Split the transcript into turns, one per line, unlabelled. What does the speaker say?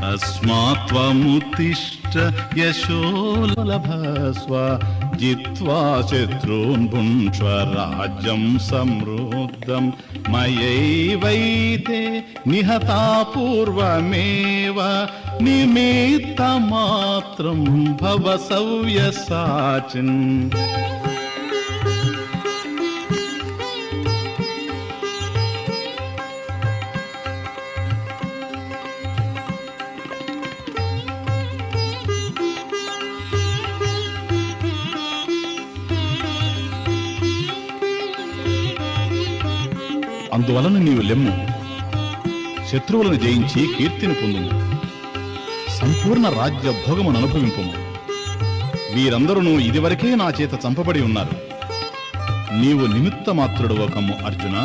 తస్మాత్వముత్తిష్ట యశోలభస్వ జిత్వా శత్రూన్ భుంక్ష్వ రాజ్యం సమృద్ధం మయైవైతే నిహతా పూర్వమేవ నిమిత్తమాత్రం భవ సవ్యసాచిన్. అందువలన నీవు లెమ్ము, శత్రువులను జయించి కీర్తిని పొందుము, సంపూర్ణ రాజ్య భోగమును అనుభవింపుము. వీరందరూ ఇదివరకే నా చేత చంపబడి ఉన్నారు. నీవు నిమిత్త మాత్రుడు ఒకము అర్జున.